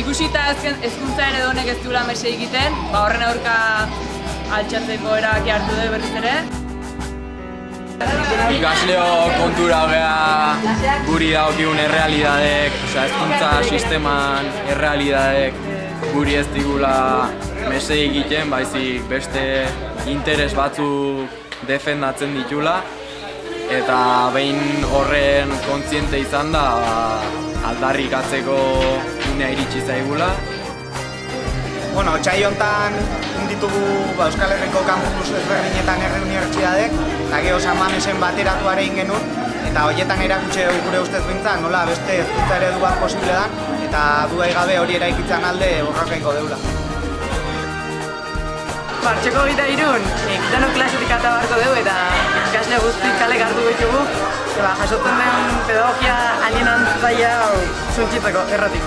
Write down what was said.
ikusita hezkuntza eredunek ez duela mese egiten, horren aurka altxatzeko erabaki hartu dugu berriz ere. Ikasleo kontura gea guri dagokigun errealidadek, hezkuntza sisteman errealidadek guri ez digula mese egiten, baizik beste interes batzuk defendatzen ditula. Eta behin horren kontziente izan da, aldarrikatzeko unea iritsi zaigula. Otsai hontan ditugu Euskal Herriko kampus ezberdinetan unibertsitateek, eta gero San Mamesen bateratu egin genuen, eta horietan erakutsi dugu gure ustez behintzat nola beste hezkuntza eredu bat posible da, eta dudarik gabe hori eraikitzen alde borrokaiko deula. Martxoko 23, denok klasetik ata beharko dugu eta ikasle guztik kale hartu ditugu, jasotzen den pedagogia alienantzaia suntsitzeko erratik.